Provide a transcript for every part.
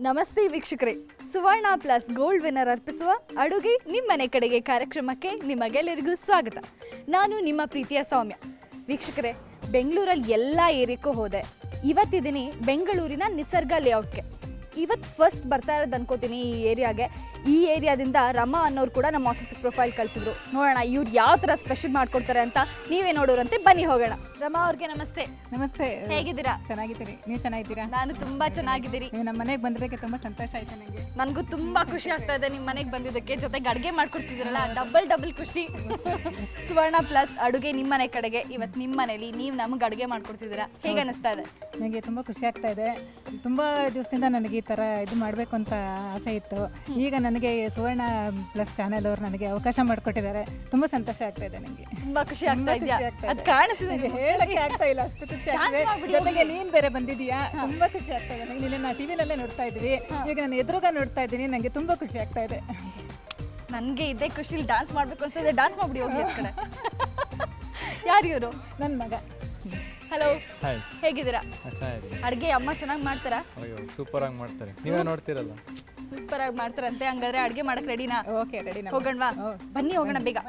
ನಮಸ್ತೆ ವೀಕ್ಷಕರೇ, ಸುವರ್ಣ Plus Gold Winner ಅರ್ಪಿಸುವ ಅಡುಗೆ ನಿಮ್ಮನೆ ಕಡೆಗೆ ಕಾರ್ಯಕ್ರಮಕ್ಕೆ ನಿಮಗೆಲ್ಲರಿಗೂ ಸ್ವಾಗತ. ನಾನು ನಿಮ್ಮ ಪ್ರೀತಿಯ ಸೌಮ್ಯ. ವೀಕ್ಷಕರೇ, ಬೆಂಗಳೂರಲ್ಲಿ ಎಲ್ಲ ಏರಿಯಾಕ್ಕೂ ಹೋದೆ. ಇವತ್ತಿದ್ದೀನಿ ಬೆಂಗಳೂರಿನ ನಿಸರ್ಗ ಲೇಔಟ್ಗೆ. ಇವತ್ತು ಫಸ್ಟ್ ಬರ್ತಾ ಇರೋದು ಅನ್ಕೋತೀನಿ ಈ ಏರಿಯಾಗೆ. ಈ ಏರಿಯಾದಿಂದ ರಮಾ ಅನ್ನೋರು ಕೂಡ ನಮ್ಮ ಆಫೀಸಿಗೆ ಪ್ರೊಫೈಲ್ ಕಳಿಸಿದ್ರು. ನೋಡೋಣ ಇವ್ರು ಯಾವ ಥರ ಸ್ಪೆಷಲ್ ಮಾಡ್ಕೊಡ್ತಾರೆ ಅಂತ ನೀವೇ ನೋಡೋರಂತೆ. ಬನ್ನಿ ಹೋಗೋಣ. ರಮಾ ಅವ್ರಿಗೆ ನಮಸ್ತೆ. ನಮಸ್ತೆ, ಹೇಗಿದ್ದೀರಾ? ಚೆನ್ನಾಗಿದ್ದೀನಿ. ನೀವು ಚೆನ್ನಾಗಿದ್ದೀರಾ? ನಾನು ತುಂಬಾ ಚೆನ್ನಾಗಿದ್ದೀನಿ. ನೀವು ನಮ್ಮ ಮನೆಗೆ ಬಂದಿದ್ದಕ್ಕೆ ತುಂಬಾ ಸಂತೋಷ ಆಯ್ತು ನನಗೆ. ನನಗೂ ತುಂಬಾ ಖುಷಿ ಆಗ್ತಾ ಇದೆ ನಿಮ್ಮ ಮನೆಗೆ ಬಂದಿದ್ದಕ್ಕೆ. ಜೊತೆಗೆ ಅಡುಗೆ ಮಾಡ್ಕೊಡ್ತಿದ್ದೀರಲ್ಲ, ಡಬಲ್ ಖುಷಿ. ಸುವರ್ಣ ಪ್ಲಸ್ ಅಡುಗೆ ನಿಮ್ಮನೆ ಕಡೆಗೆ ಇವತ್ತು ನಿಮ್ಮ ಮನೇಲಿ ನೀವು ನಮಗೆ ಅಡುಗೆ ಮಾಡ್ಕೊಡ್ತಿದ್ದೀರಾ. ಹೇಗೆ ಅನಿಸ್ತಾ ಇದೆ? ನನಗೆ ತುಂಬ ಖುಷಿ ಆಗ್ತಾ ಇದೆ. ತುಂಬ ದಿವಸದಿಂದ ನನಗೆ ಈ ಥರ ಇದು ಮಾಡಬೇಕು ಅಂತ ಆಸೆ ಇತ್ತು. ಈಗ ನನಗೆ ಸುವರ್ಣ ಪ್ಲಸ್ ಚಾನೆಲ್ ಅವರು ನನಗೆ ಅವಕಾಶ ಮಾಡಿಕೊಟ್ಟಿದ್ದಾರೆ. ತುಂಬ ಸಂತೋಷ ಆಗ್ತಾ ಇದೆ ನನಗೆ. ತುಂಬಾ ಖುಷಿ ಆಗ್ತಾ ಇದೆಯಾ? ಅದು ಕಾಣಿಸ್ತಿದೆ, ಹೇಳಕ್ಕೆ ಆಗ್ತಾ ಇಲ್ಲ, ಅಷ್ಟು ಖುಷಿ ಆಗ್ತಿದೆ. ಜೊತೆಗೆ ನೀನು ಬೇರೆ ಬಂದಿದೀಯಾ, ತುಂಬಾ ಖುಷಿ ಆಗ್ತಾ ಇದೆ ನನಗೆ. ನಿನ್ನ ಟಿವಿನಲ್ಲೇ ನೋಡ್ತಾ ಇದ್ದೀವಿ, ಈಗ ನಾನು ಎದುರುಗ ನೋಡ್ತಾ ಇದ್ದೀನಿ. ನನಗೆ ತುಂಬ ಖುಷಿ ಆಗ್ತಾ ಇದೆ. ನನಗೆ ಇದೇ ಖುಷಿಲಿ ಡ್ಯಾನ್ಸ್ ಮಾಡಬೇಕು ಅನ್ಸಿದೆ. ಡ್ಯಾನ್ಸ್ ಮಾಡ್ಬಿಡಿ ಹೋಗಿ ಆ ಕಡೆ. ಯಾರು ಇವರು? ನನ್ನ ಮಗ. ಹಲೋ, ಹೇಗಿದ್ದೀರಾ? ಅಡುಗೆ ಅಮ್ಮ ಚೆನ್ನಾಗಿ ಮಾಡ್ತಾರಾ? ಅಯ್ಯೋ, ಸೂಪರ್ ಆಗಿ ಮಾಡ್ತಾರೆ. ನೀವೇ ನೋಡ್ತಿರಲ್ಲ, ಸೂಪರ್ ಆಗಿ ಮಾಡ್ತಾರಂತೆ. ಹಂಗಾದ್ರೆ ಅಡುಗೆ ಮಾಡಕ್ ರೆಡಿನಾ? Okay, ready. ಹೋಗೋಣವಾ? ಬನ್ನಿ ಹೋಗೋಣ ಬೇಗ.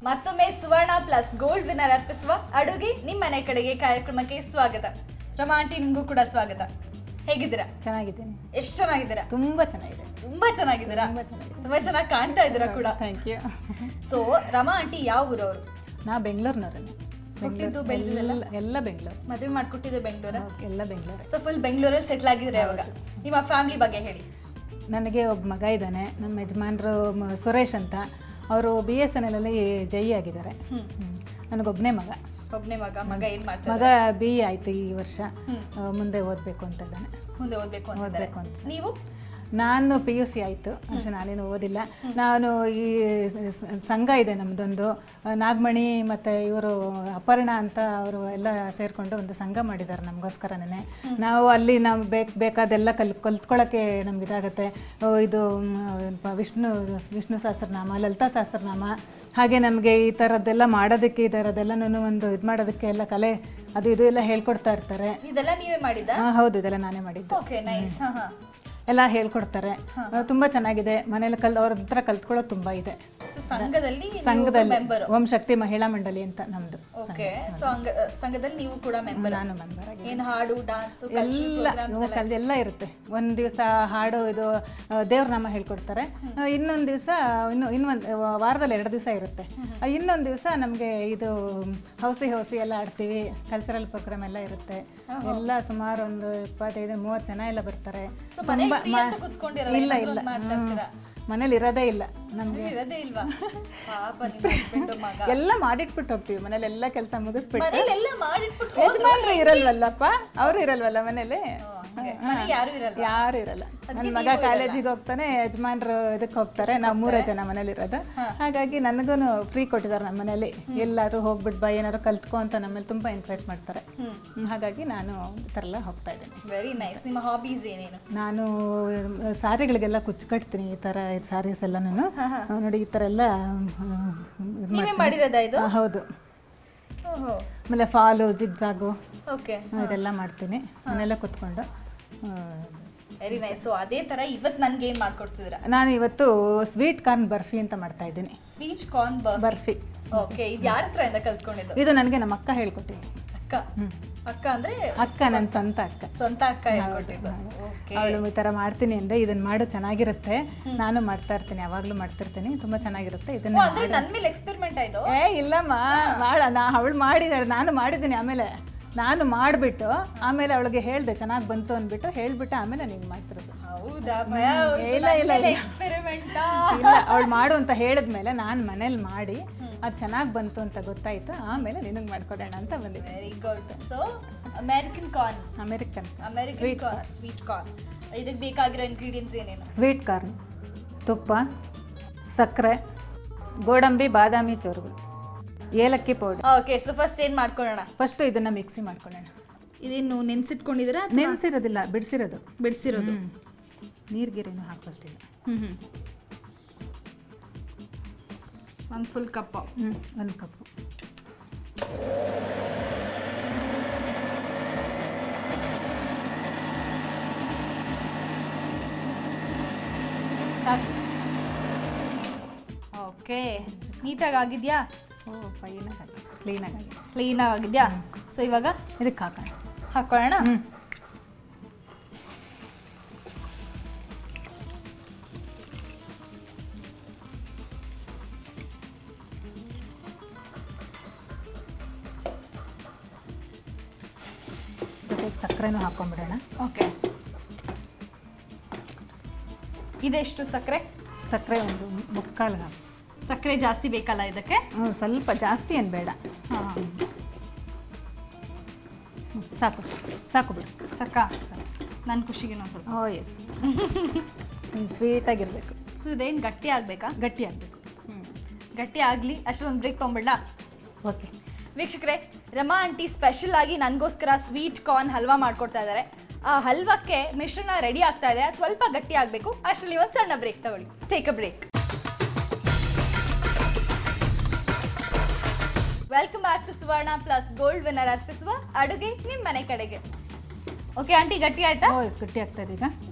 ಮತ್ತೊಮ್ಮೆ ಸುವರ್ಣ ಪ್ಲಸ್ ಗೋಲ್ಡ್ ವಿನ್ನರ್ ಅರ್ಪಿಸುವ ಅಡುಗೆ ನಿಮ್ಮನೆ ಕಡೆಗೆ ಕಾರ್ಯಕ್ರಮಕ್ಕೆ ಸ್ವಾಗತ. ರಮಾ ಆಂಟಿ, ನಿಮಗೂ ಕೂಡ ಸ್ವಾಗತ. ಹೇಗಿದ್ದೀರಾ? ಚೆನ್ನಾಗಿದ್ದೀನಿ. ಎಷ್ಟು ಚೆನ್ನಾಗಿದ್ದೀರಾ? ತುಂಬಾ ಚೆನ್ನಾಗಿದೆ. ತುಂಬಾ ಚೆನ್ನಾಗಿದ್ದೀರಾ? ತುಂಬಾ ಚೆನ್ನಾಗಿ ಕಾಣ್ತಾ ಇದ್ದೀರಾ ಕೂಡ. Thank you. So Rama aunty ಯಾವ ಊರವರು? ನಾ ಬೆಂಗಳೂರಿನವರೇ. ಹುಟ್ಟಿದ್ದು ಬೆಳೆದಿದ್ದೆಲ್ಲ ಎಲ್ಲ ಬೆಂಗಳೂರು. ಮದುವೆ ಮಾಡ್ಕೊಟ್ಟಿದ್ದು ಬೆಂಗಳೂರ? ಎಲ್ಲ ಬೆಂಗಳೂರು. ಸೊ ಫುಲ್ ಬೆಂಗಳೂರಲ್ಲಿ ಸೆಟ್ಲ್ ಆಗಿದ್ರೆ ಅವಾಗ. ನಿಮ್ಮ ಫ್ಯಾಮಿಲಿ ಬಗ್ಗೆ ಹೇಳಿ. ನನಗೆ ಒಬ್ಬ ಮಗ ಇದ್ದಾನೆ. ನಮ್ಮ ಯಜಮಾನರು ಸುರೇಶ್ ಅಂತ. ಅವರು BSNL ಅಲ್ಲಿ ಜೈ ಆಗಿದ್ದಾರೆ. ನನಗೊಬ್ಬನೇ ಮಗ. ಒಬ್ಬನೇ ಮಗ. ಮಗ ಏನ್ ಮಾಡ್ತಾರೆ? ಮಗ BE ಆಯ್ತು ಈ ವರ್ಷ. ಮುಂದೆ ಓದಬೇಕು ಅಂತ ಇದ್ದಾನೆ. ಮುಂದೆ ಓದಬೇಕು ಅಂತ. ನೀವು? ನಾನು PUC ಆಯಿತು ಅಷ್ಟೇ, ನಾನೇನು ಓದಿಲ್ಲ. ನಾನು ಈ ಸಂಘ ಇದೆ ನಮ್ಮದೊಂದು, ನಾಗಮಣಿ ಮತ್ತು ಇವರು ಅಪರ್ಣ ಅಂತ ಅವರು ಎಲ್ಲ ಸೇರಿಕೊಂಡು ಒಂದು ಸಂಘ ಮಾಡಿದ್ದಾರೆ ನಮಗೋಸ್ಕರನೇ. ನಾವು ಅಲ್ಲಿ ನಾವು ಬೇಕಾದೆಲ್ಲ ಕಲ್ತ್ಕೊಳ್ಳೋಕ್ಕೆ ನಮ್ಗೆ ಇದಾಗುತ್ತೆ. ಇದು ವಿಷ್ಣು ಸಹಸ್ರನಾಮ, ಲಲಿತಾ ಸಹಸ್ರನಾಮ, ಹಾಗೆ ನಮಗೆ ಈ ಥರದ್ದೆಲ್ಲ ಮಾಡೋದಕ್ಕೆ, ಈ ಥರದ್ದೆಲ್ಲನೂ ಒಂದು ಇದು ಮಾಡೋದಕ್ಕೆ ಎಲ್ಲ ಕಲೆ ಅದು ಇದು ಎಲ್ಲ ಹೇಳ್ಕೊಡ್ತಾ ಇರ್ತಾರೆ. ಇದೆಲ್ಲ ನೀವೇ ಮಾಡಿದ್ದಾ? ಹೌದು, ಇದೆಲ್ಲ ನಾನೇ ಮಾಡಿದ್ದು. Okay, nice. ಎಲ್ಲ ಹೇಳ್ಕೊಡ್ತಾರೆ. ತುಂಬ ಚೆನ್ನಾಗಿದೆ. ಮನೇಲಿ ಅವ್ರ ಹತ್ರ ಕಲ್ತ್ಕೊಳ್ಳೋದು ತುಂಬ ಇದೆ. ಸಂಘದಲ್ಲಿ ಓಂ ಶಕ್ತಿ ಮಹಿಳಾ ಮಂಡಳಿ ಅಂತ ನಮ್ದು. ಓಕೆ, ಸೊ ಸಂಘದಲ್ಲಿ ನೀವು ಕೂಡ ಮೆಂಬರ್? ನಾನು ಮೆಂಬರ್ ಆಗಿ. ಏನು ಹಾಡು, ಡಾನ್ಸ್ ಎಲ್ಲ ಇರುತ್ತೆ. ಒಂದು ದಿವಸ ಹಾಡು ಇದು ದೇವ್ರ ನಾಮ ಹೇಳ್ಕೊಡ್ತಾರೆ. ಇನ್ನೊಂದು ದಿವಸ ಇನ್ನೊಂದು ವಾರದಲ್ಲಿ 2 ದಿವಸ ಇರುತ್ತೆ. ಇನ್ನೊಂದು ದಿವಸ ನಮಗೆ ಇದು ಹೌಸಿ ಎಲ್ಲ ಆಡ್ತೀವಿ. ಕಲ್ಚರಲ್ ಪ್ರೋಗ್ರಾಮ್ ಎಲ್ಲ ಇರುತ್ತೆ. ಎಲ್ಲ ಸುಮಾರು ಒಂದು 25-30 ಜನ ಎಲ್ಲ ಬರ್ತಾರೆ. ಇಲ್ಲ ಮನೇಲಿ ಇರೋದೇ ಇಲ್ಲ ನಮ್ಗೆ. ಎಲ್ಲ ಮಾಡಿಟ್ಬಿಟ್ಟು ಹೋಗ್ತೀವಿ. ಮನೇಲಿ ಎಲ್ಲ ಕೆಲಸ ಮುಗಿಸ್ಬಿಟ್ಟು. ಯಜಮಾನ್ರು ಇರಲ್ವಲ್ಲಪ್ಪ, ಅವರು ಇರಲ್ವಲ್ಲ ಮನೇಲಿ, ಯಾರು ಇರಲ್ಲ. ನನ್ನ ಮಗ ಕಾಲೇಜಿಗೆ ಹೋಗ್ತಾನೆ, ಯಜಮಾನ್ರು ಇದಕ್ಕೆ ಹೋಗ್ತಾರೆ. ನಾವು 3 ಜನ ಮನೇಲಿ ಇರೋದು. ಹಾಗಾಗಿ ನನಗೂ ಫ್ರೀ ಕೊಟ್ಟಿದ್ದಾರೆ ನಮ್ಮ ಮನೇಲಿ. ಎಲ್ಲರೂ ಹೋಗ್ಬಿಟ್ಟು ಬಾ, ಏನಾದ್ರು ಕಲ್ತ್ಕೊ ಅಂತ ನಮ್ಮಲ್ಲಿ ತುಂಬಾ ಎನ್ಕರೇಜ್ ಮಾಡ್ತಾರೆ. ಹಾಗಾಗಿ ನಾನು ಈ ಥರ ಎಲ್ಲ ಹೋಗ್ತಾ ಇದ್ದೀನಿ. Very nice. ನಿಮ್ಮ ಹಾಬೀಸ್ ಏನೇನು? ನಾನು ಸಾರಿಗಳಿಗೆಲ್ಲ ಕುಚ್ಚು ಕಟ್ತೀನಿ. ಈ ಥರ ಸಾರೀಸ್ ಎಲ್ಲ ನಾನು ನೋಡಿ ಈ ಥರ ಎಲ್ಲ ಹೌದು. ಆಮೇಲೆ ಫಾಲು, ಜಿಗ್ಜಾಗು ಇದೆಲ್ಲ ಮಾಡ್ತೀನಿ ಮನೆಯಲ್ಲ ಕುತ್ಕೊಂಡು. Very nice. ಸೊ ಅದೇ ತರ ಇವತ್ತು ನನಗೆ ಏನು ಮಾಡ್ಕೊಡ್ತಿದ್ದೀರಾ? ನಾನು ಇವತ್ತು ಸ್ವೀಟ್ ಕಾರ್ನ್ ಬರ್ಫಿ ಅಂತ ಮಾಡ್ತಾ ಇದ್ದೀನಿ. Sweet corn barfi. ಓಕೆ, ಇದು ಯಾರ ಹತ್ರದಿಂದ ಕಲ್ತ್ಕೊಂಡಿದ್ದು? ಇದು ನನಗೆ ನಮ್ಮ ಅಕ್ಕ ಹೇಳ್ಕೊಟ್ಟಿದ್ದು. ಅಕ್ಕ ಅಂದ್ರೆ ಅಕ್ಕ, ನನ್ನ ಸ್ವಂತ ಅಕ್ಕ ಹೇಳ್ಕೊಟ್ಟಿದ್ದು. ಅವಳು ಈ ತರ ಮಾಡ್ತೀನಿ ಅಂದ್ರೆ ಇದನ್ನ ಮಾಡು ಚೆನ್ನಾಗಿರುತ್ತೆ. ನಾನು ಮಾಡ್ತಾ ಇರ್ತೀನಿ, ಯಾವಾಗ್ಲೂ ಮಾಡ್ತಿರ್ತೀನಿ. ತುಂಬಾ ಚೆನ್ನಾಗಿರುತ್ತೆ. ಇದನ್ನ ನನ್ನ ಮೇಲೆ ಎಕ್ಸ್ಪೆರಿಮೆಂಟ್ ಆಯ್ತು? ಇಲ್ಲಮ್ಮ, ಅವಳು ಮಾಡಿದಾಳೆ, ನಾನು ಮಾಡಿದ್ದೀನಿ. ಆಮೇಲೆ ನಾನು ಮಾಡಿಬಿಟ್ಟು ಆಮೇಲೆ ಅವಳಿಗೆ ಹೇಳಿದೆ ಚೆನ್ನಾಗಿ ಬಂತು ಅಂದ್ಬಿಟ್ಟು ಹೇಳ್ಬಿಟ್ಟು ಆಮೇಲೆ ನೀನು ಮಾಡ್ತಿರೋದು. ಹೌದಾ? ಇಲ್ಲ ಅವಳು ಮಾಡು ಅಂತ ಹೇಳಿದ್ಮೇಲೆ ನಾನು ಮನೇಲಿ ಮಾಡಿ ಅದು ಚೆನ್ನಾಗಿ ಬಂತು ಅಂತ ಗೊತ್ತಾಯ್ತು. ಆಮೇಲೆ ನಿನಗೆ ಮಾಡ್ಕೊಡೋಣ ಅಂತ ಬಂದಿದ್ದೆ. Very good. So American sweet corn. ಇದಕ್ಕೆ ಬೇಕಾಗಿರೋ ಇಂಗ್ರೀಡಿಯೆಂಟ್ಸ್ ಏನೇನು? ಸ್ವೀಟ್ ಕಾರ್ನ್, ತುಪ್ಪ, ಸಕ್ಕರೆ, ಗೋಡಂಬಿ, ಬಾದಾಮಿ ಚೂರುಗಳು, ಏಲಕ್ಕಿ ಪೌಡರ್. ಓಕೆ, ಸೊ ಫಸ್ಟ್ ಏನು ಮಾಡ್ಕೊಳ್ಳೋಣ? ಫಸ್ಟ್ ಇದನ್ನ ಮಿಕ್ಸಿ ಮಾಡ್ಕೊಳ್ಳೋಣ. ಇದೇನು ನೆನೆಸಿಟ್ಕೊಂಡಿದ್ದೀರಾ? ನೆನೆಸಿರೋದಿಲ್ಲ, ಬಿಡಿಸಿರೋದು. ನೀರ್ಗಿರೇನು ಹಾಕೋಷ್ಟಿಲ್ಲ. ಒಂದು ಫುಲ್ ಕಪ್. 1 ಕಪ್. ಸಾಕು. ಓಕೆ, ನೀಟಾಗಿ ಆಗಿದೆಯಾ? ಓ ಫೈನಾಗಿ ಕ್ಲೀನಾಗಿ ಆಗಿದೆ. ಕ್ಲೀನಾಗಿ ಆಗಿದೆಯಾ? ಸೊ ಇವಾಗ ಇದಕ್ಕೆ ಹಾಕೋಣ. ಹಾಕೊಳ್ಳೋಣ. ಜೊತೆಗೆ ಸಕ್ಕರೆನೂ ಹಾಕೊಂಡ್ಬಿಡೋಣ. ಓಕೆ, ಇದೆಷ್ಟು ಸಕ್ಕರೆ? ಸಕ್ಕರೆ ಒಂದು ಮುಕ್ಕಾಲು ಹಾಕಿ. ಸಕ್ಕರೆ ಜಾಸ್ತಿ ಬೇಕಲ್ಲ ಇದಕ್ಕೆ? ಸ್ವಲ್ಪ ಜಾಸ್ತಿ ಏನು ಬೇಡ. ಹಾಂ, ಸಾಕು ಸಾಕು ಬಿಡು. ಸಕ್ಕ ನನ್ನ ಖುಷಿಗೇನೋ ಸ್ವಲ್ಪ. ಓ ಎಸ್, ಸ್ವೀಟಾಗಿರಬೇಕು. ಸೊ ಇದೇನು ಗಟ್ಟಿ ಆಗಬೇಕಾ? ಗಟ್ಟಿ ಆಗಬೇಕು. ಗಟ್ಟಿ ಆಗಲಿ, ಅಷ್ಟೊಂದು ಬ್ರೇಕ್ ತೊಗೊಂಬಿಡ್ಲಾ? ಓಕೆ ವೀಕ್ಷಕರೇ, ರಮಾ ಆಂಟಿ ಸ್ಪೆಷಲ್ ಆಗಿ ನನಗೋಸ್ಕರ ಸ್ವೀಟ್ ಕಾರ್ನ್ ಹಲ್ವಾ ಮಾಡ್ಕೊಡ್ತಾ ಇದ್ದಾರೆ. ಆ ಹಲ್ವಕ್ಕೆ ಮಿಶ್ರಣ ರೆಡಿ ಆಗ್ತಾ ಇದೆ, ಅದು ಸ್ವಲ್ಪ ಗಟ್ಟಿ ಆಗಬೇಕು. ಅಷ್ಟರಲ್ಲಿ ಒಂದು ಸಣ್ಣ ಬ್ರೇಕ್ ತಗೊಳ್ಳಿ. Take a break. Welcome back to Suvarna Plus Gold Winner ಅರ್ಪಿಸುವ ಅಡುಗೆ ನಿಮ್ಮ ಮನೆ ಕಡೆಗೆ. ಓಕೆ ಆಂಟಿ, ಗಟ್ಟಿ ಆಯ್ತಾ? ಓ ಎಸ್, ಗಟ್ಟಿ ಆಗ್ತಾ ಇದೆ. ಈಗ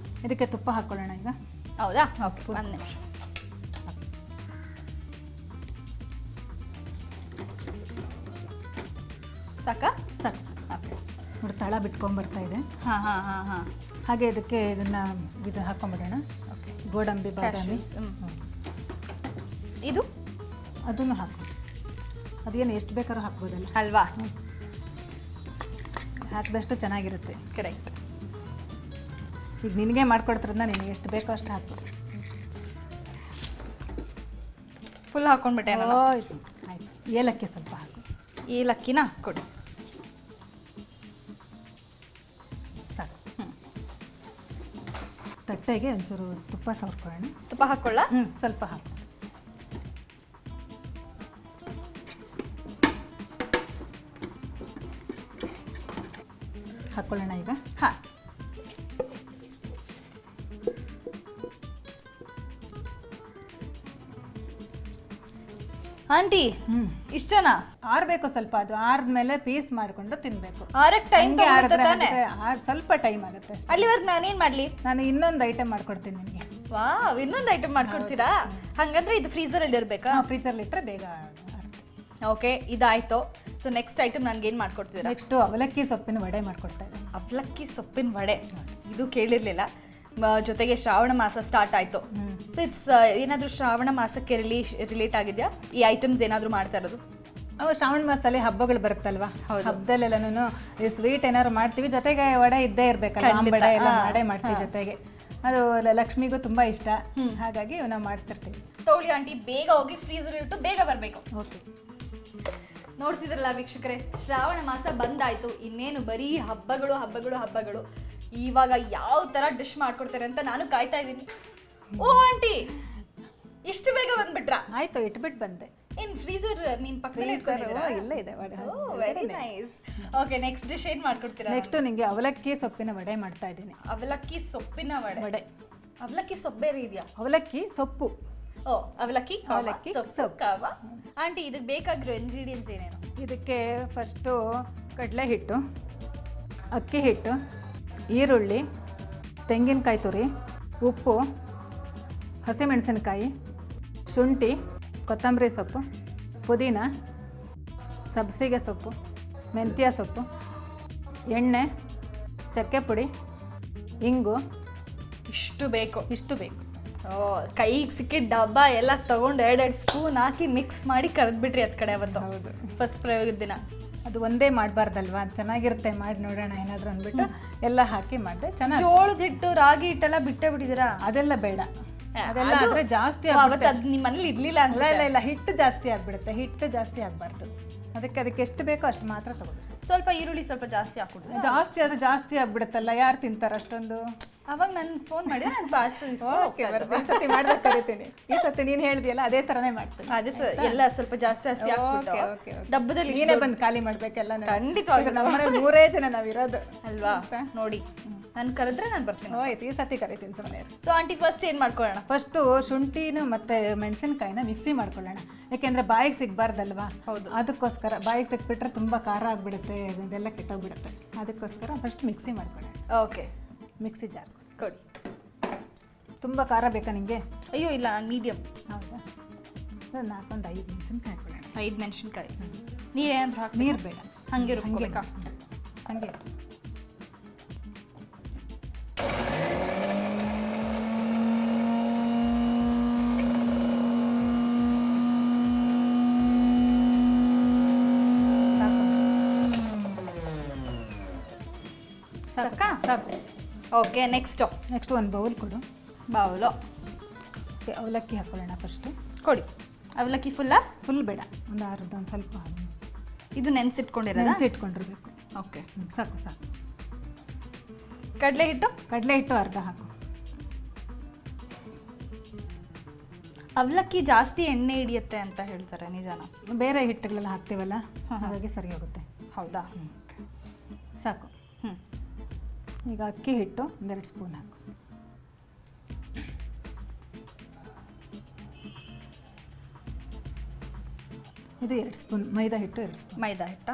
ಇದಕ್ಕೆ ತುಪ್ಪ ಹಾಕ್ಕೊಳ್ಳೋಣ. ಈಗ ಹೌದಾ? ಓಕೆ, ಒಂದು ನಿಮಿಷ. ಸಾಕಾ? ಸಾಕು. ಓಕೆ, ನೋಡಿ ತಳ ಬಿಟ್ಕೊಂಡ್ಬರ್ತಾ ಇದೆ. ಹಾಂ ಹಾಂ ಹಾಂ ಹಾಂ. ಹಾಗೆ ಇದಕ್ಕೆ ಇದು ಹಾಕೊಂಡ್ಬಿಡೋಣ. ಓಕೆ, ಗೋಡಂಬಿ, ಬಾದಾಮಿ. ಇದು ಅದನ್ನು ಹಾಕು. ಅದೇನು ಎಷ್ಟು ಬೇಕಾದ್ರೂ ಹಾಕ್ಬೋದಲ್ಲ ಅಲ್ವಾ? ಹಾಕಿದಷ್ಟು ಚೆನ್ನಾಗಿರುತ್ತೆ. ಕರೆಕ್ಟ್. ಈಗ ನಿನಗೆ ಮಾಡ್ಕೊಡ್ತಿರೋದನ್ನ ನಿನಗೆ ಎಷ್ಟು ಬೇಕೋ ಅಷ್ಟು ಹಾಕು. ಫುಲ್ ಹಾಕೊಂಡ್ಬಿಟ್ಟೆ ನಾನು. ಆಯ್ತು, ಏಲಕ್ಕಿ ಸ್ವಲ್ಪ ಹಾಕು. ಏಲಕ್ಕಿನ ಕೊಡಿ. ಸಾಕು. ತಟ್ಟೆಗೆ ಒಂಚೂರು ತುಪ್ಪ ಸವರ್ಕೊಳ್ಳೋಣ. ತುಪ್ಪ ಹಾಕೊಳ್ಳ? ಸ್ವಲ್ಪ ಹಾಕು. ಹಾಕ್ಕೊಳ್ಳೋಣ ಈಗ. ಹಾಂ, ಆಂಟಿ ಇಷ್ಟನಾ? ಆರ್ಬೇಕು ಸ್ವಲ್ಪ. ಅದು ಆರ್ದ್ಮೇಲೆ ಪೀಸ್ ಮಾಡ್ಕೊಂಡು ತಿನ್ಬೇಕು. ಆರಕ್ಕೆ ಟೈಮ್ ತಾನೆ? ಸ್ವಲ್ಪ ಟೈಮ್ ಆಗುತ್ತೆ ಅಷ್ಟೇ. ಅಲ್ಲಿವರೆಗೆ ನಾನೇನ್ ಮಾಡ್ಲಿ? ನಾನು ಇನ್ನೊಂದು ಐಟಮ್ ಮಾಡ್ಕೊಡ್ತೀನಿ ನಿಮಗೆ. ವಾವ್, ಇನ್ನೊಂದು ಐಟಮ್ ಮಾಡ್ಕೊಡ್ತೀರಾ? ಹಂಗಂದ್ರೆ ಇದು ಫ್ರೀಸರ್ ಅಲ್ಲಿ ಇರ್ಬೇಕಾ? ಫ್ರೀಜರ್ಲಿ ಇಟ್ಟರೆ ಬೇಗ. ಓಕೆ, ಇದಾಯ್ತು. ಸೊ ನೆಕ್ಸ್ಟ್ ಐಟಮ್ ನನ್ಗೆ ಏನ್ ಮಾಡ್ಕೊಡ್ತೀರಾ? ನೆಕ್ಸ್ಟ್ ಅವಲಕ್ಕಿ ಸೊಪ್ಪಿನ ವಡೆ ಮಾಡ್ಕೊಡ್ತಾ ಇದ್ದೀನಿ. ಅವಲಕ್ಕಿ ಸೊಪ್ಪಿನ ವಡೆ, ಇದು ಕೇಳಿರ್ಲಿಲ್ಲ. ಜೊತೆಗೆ ಶ್ರಾವಣ ಮಾಸ ಸ್ಟಾರ್ಟ್ ಆಯ್ತು. ಸೊ ಇಟ್ಸ್ ಏನಾದ್ರೂ ಶ್ರಾವಣ ಮಾಸಕ್ಕೆ ರಿಲೇಟ್ ಆಗಿದ್ಯಾ ಈ ಐಟಮ್ಸ್ ಏನಾದ್ರು ಮಾಡ್ತಾ ಇರೋದು? ಅವು ಶ್ರಾವಣ ಮಾಸದಲ್ಲಿ ಹಬ್ಬಗಳು ಬರುತ್ತಲ್ವಾ, ಹಬ್ಬದಲ್ಲೆಲ್ಲನೂ ಸ್ವೀಟ್ ಏನಾದ್ರು ಮಾಡ್ತೀವಿ, ಜೊತೆಗೆ ವಡೆ ಇದ್ದೇ ಇರ್ಬೇಕಲ್ಲ. ಆಂಬಡೆ ಎಲ್ಲ ಮಾಡೇ ಮಾಡ್ತೀವಿ ಜೊತೆಗೆ. ಅದು ಲಕ್ಷ್ಮಿಗೂ ತುಂಬಾ ಇಷ್ಟ, ಹಾಗಾಗಿ ನಾವು ಮಾಡ್ತಿರ್ತೀವಿ. ತಗೊಳ್ಳಿ ಆಂಟಿ, ಬೇಗ ಹೋಗಿ ಫ್ರೀಸರ್ ಇಟ್ಟು ಬೇಗ ಬರಬೇಕು. ಓಕೆ, ನೋಡ್ತಿದ್ರಲ್ಲ ವೀಕ್ಷಕರೇ, ಶ್ರಾವಣ ಮಾಸ ಬಂದಾಯ್ತು. ಇನ್ನೇನು ಬರೀ ಹಬ್ಬಗಳು ಹಬ್ಬಗಳು ಹಬ್ಬಗಳು. ಇವಾಗ ಯಾವ ತರ ಡಿಶ್ ಮಾಡ್ಕೊಡ್ತಾರೆ ಅಂತ ನಾನು ಕಾಯ್ತಾ ಇದ್ದೀನಿ. ಓ ಆಂಟಿ, ಇಷ್ಟು ಬೇಗ ಬಂದ್ಬಿಟ್ರಾ? ಆಯ್ತು, ಇಟ್ಬಿಟ್ಟು ಬಂದೆ. ಇನ್ ಫ್ರೀಸರ್ ಮೀನ್ ಪಕ್ಕದಲ್ಲಿ ಇಲ್ಲೇ ಇದೆ vada. Very nice. Okay, next dish ಏನ್ ಮಾಡ್ಕೊಡ್ತೀರಾ? ನೆಕ್ಸ್ಟ್ ನಿಂಗೆ ಅವಲಕ್ಕಿ ಸೊಪ್ಪಿನ ವಡೆ ಮಾಡ್ತಾ ಇದ್ದೀನಿ. ಅವಲಕ್ಕಿ ಸೊಪ್ಪಿನ ವಡೆ. ಅವಲಕ್ಕಿ ಸೊಪ್ಪು ಬೇರೆ ಇದೆಯಾ? ಅವಲಕ್ಕಿ ಸೊಪ್ಪು. ಓ, ಅವಲಕ್ಕಿ ಸೊಪ್ಪು. ಕಾವ. ಆಂಟಿ, ಇದಕ್ಕೆ ಬೇಕಾಗಿರೋ ಇಂಗ್ರೀಡಿಯೆಂಟ್ಸ್ ಏನೇನು? ಇದಕ್ಕೆ ಫಸ್ಟು ಕಡಲೆ ಹಿಟ್ಟು, ಅಕ್ಕಿ ಹಿಟ್ಟು, ಈರುಳ್ಳಿ, ತೆಂಗಿನಕಾಯಿ ತುರಿ, ಉಪ್ಪು, ಹಸಿಮೆಣಸಿನಕಾಯಿ, ಶುಂಠಿ, ಕೊತ್ತಂಬರಿ ಸೊಪ್ಪು, ಪುದೀನ, ಸಬ್ಸಿಗೆ ಸೊಪ್ಪು, ಮೆಂತ್ಯ ಸೊಪ್ಪು, ಎಣ್ಣೆ, ಚಕ್ಕೆ ಪುಡಿ, ಇಂಗು. ಇಷ್ಟು ಬೇಕು? ಇಷ್ಟು ಬೇಕು. ಓ, ಕೈಗೆ ಸಿಕ್ಕಿದ ಡಬ್ಬ ಎಲ್ಲ ತಗೊಂಡು 2 ಸ್ಪೂನ್ ಹಾಕಿ ಮಿಕ್ಸ್ ಮಾಡಿ ಕರೆದ್ಬಿಟ್ರಿ ಅದ್ ಕಡೆ ಅವತ್ತು. ಹೌದು, ಫಸ್ಟ್ ಪ್ರಯೋಗದ ದಿನ. ಅದು ಒಂದೇ ಮಾಡಬಾರ್ದಲ್ವಾ, ಚೆನ್ನಾಗಿರುತ್ತೆ, ಮಾಡಿ ನೋಡೋಣ ಏನಾದರೂ ಅಂದ್ಬಿಟ್ಟು ಎಲ್ಲ ಹಾಕಿ ಮಾಡಿದೆ. ಚೆನ್ನಾಗಿ. ಜೋಳದ ಹಿಟ್ಟು, ರಾಗಿ ಹಿಟ್ಟೆಲ್ಲ ಬಿಟ್ಟೇ ಬಿಟ್ಟಿದ್ದೀರಾ? ಅದೆಲ್ಲ ಬೇಡ. ಅದೆಲ್ಲ ಆದರೆ ಜಾಸ್ತಿ ಅವತ್ತು ಅದು ನಿಮ್ಮ ಮನೇಲಿ ಇರ್ಲಿಲ್ಲ ಅನ್ಸುತ್ತೆ. ಇಲ್ಲ, ಹಿಟ್ಟು ಜಾಸ್ತಿ ಆಗ್ಬಿಡುತ್ತೆ. ಹಿಟ್ಟು ಜಾಸ್ತಿ ಆಗಬಾರ್ದು. ಅದಕ್ಕೆ ಎಷ್ಟು ಬೇಕೋ ಅಷ್ಟು ಮಾತ್ರ ತಗೊಳ್ಳಿ. ಸ್ವಲ್ಪ ಈರುಳ್ಳಿ ಸ್ವಲ್ಪ ಜಾಸ್ತಿ ಹಾಕ್ಬಿಡ್ತೀನಿ. ಜಾಸ್ತಿ ಆದರೆ ಜಾಸ್ತಿ ಆಗ್ಬಿಡುತ್ತಲ್ಲ, ಯಾರು ತಿಂತಾರೆ ಅಷ್ಟೊಂದು? ಅವಾಗ ನಾನು ಫೋನ್ ಮಾಡಿ ನಾನು ಪಾರ್ಸಲ್ ಈ ಸತಿ ಮಾಡ್ಬೇಕು ಕರಿತೀನಿ. ಈ ಸತಿ ನೀನು ಹೇಳಿದೆಯಲ್ಲ ಅದೇ ಥರನೇ ಮಾಡ್ತೀನಿ. ಅದೇ ಎಲ್ಲ ಸ್ವಲ್ಪ ಜಾಸ್ತಿ ಹಾಕ್ಬಿಟ್ಟು ಡಬ್ಬದಲ್ಲಿ ನೀನೇ ಬಂದು ಖಾಲಿ ಮಾಡ್ಬೇಕೆಲ್ಲ. ಖಂಡಿತವಾಗಿ ನಮ್ಮನೇಲಿ 3 ಜನ ನಾವಿರೋದು ಅಲ್ವಾ? ನೋಡಿ, ನಾನು ಕರೆದ್ರೆ ನಾನು ಬರ್ತೀನಿ. ಈ ಸತಿ ಕರಿತೀನಿ ಸುಮ್ಮನೆ. ಸೊ ಆಂಟಿ, ಫಸ್ಟ್ ಏನು ಮಾಡ್ಕೊಳ್ಳೋಣ? ಫಸ್ಟು ಶುಂಠಿನ ಮತ್ತು ಮೆಣಸಿನ್ಕಾಯಿನ ಮಿಕ್ಸಿ ಮಾಡ್ಕೊಳ್ಳೋಣ. ಯಾಕೆಂದರೆ ಬಾಯಿಗೆ ಸಿಗಬಾರ್ದಲ್ವಾ? ಹೌದು, ಅದಕ್ಕೋಸ್ಕರ. ಬಾಯಿಗೆ ಸಿಕ್ಬಿಟ್ರೆ ತುಂಬ ಖಾರ ಆಗಿಬಿಡುತ್ತೆ, ಇದೆಲ್ಲ ಕೆಟ್ಟೋಗ್ಬಿಡುತ್ತೆ. ಅದಕ್ಕೋಸ್ಕರ ಫಸ್ಟ್ ಮಿಕ್ಸಿ ಮಾಡ್ಕೊಳ್ಳೋಣ. ಓಕೆ, ಮಿಕ್ಸಿ ಜಾರ್ ಕೊಡಿ. ತುಂಬ ಖಾರ ಬೇಕಾ ನಿಮಗೆ? ಅಯ್ಯೋ ಇಲ್ಲ, ಮೀಡಿಯಮ್. ಹೌದಾ? ಸರ್ 4-5 ಮೆಣಸಿನ್ಕಾಯಿ ಹಾಕೊಳ್ಳೋಣ. 5 ಮೆಣಸಿನ್ಕಾಯಿ. ನೀರೇನಾದರೂ ಹಾಕಿ? ನೀರು ಬೇಡ, ಹಾಗೆ ರುಬ್ಕೋಬೇಕಾ? ಹಾಗೆ ಸಾಕಾ? ಸಾಕು. ಓಕೆ, ನೆಕ್ಸ್ಟು ಒಂದು ಬೌಲ್ ಕೊಡು. ಬೌಲು ಅವಲಕ್ಕಿ ಹಾಕೊಳ್ಳೋಣ ಫಸ್ಟು. ಕೊಡಿ. ಅವಲಕ್ಕಿ ಫುಲ್ಲಾ? ಫುಲ್ ಬೇಡ, ಒಂದು ಒಂದು ಸ್ವಲ್ಪ ಇದು ನೆನೆಸಿಟ್ಕೊಂಡಿರೋದು ನೆನೆಸಿಟ್ಕೊಂಡಿರ್ಬೇಕು. ಓಕೆ, ಸಾಕು ಸಾಕು. ಕಡಲೆ ಹಿಟ್ಟು? ಕಡಲೆ ಹಿಟ್ಟು ಅರ್ಧ ಹಾಕು. ಅವಲಕ್ಕಿ ಜಾಸ್ತಿ ಎಣ್ಣೆ ಹಿಡಿಯುತ್ತೆ ಅಂತ ಹೇಳ್ತಾರೆ, ನಿಜಾನಾ? ಬೇರೆ ಹಿಟ್ಟುಗಳೆಲ್ಲ ಹಾಕ್ತೀವಲ್ಲ, ಹಾಗಾಗಿ ಸರಿ ಹೋಗುತ್ತೆ. ಹೌದಾ? ಸಾಕು. ಈಗ ಅಕ್ಕಿ ಹಿಟ್ಟು 1-2 ಸ್ಪೂನ್ ಹಾಕು. ಇದು 2 ಸ್ಪೂನ್ ಮೈದಾ ಹಿಟ್ಟು. 2 ಸ್ಪೂನ್ ಮೈದಾ ಹಿಟ್ಟ.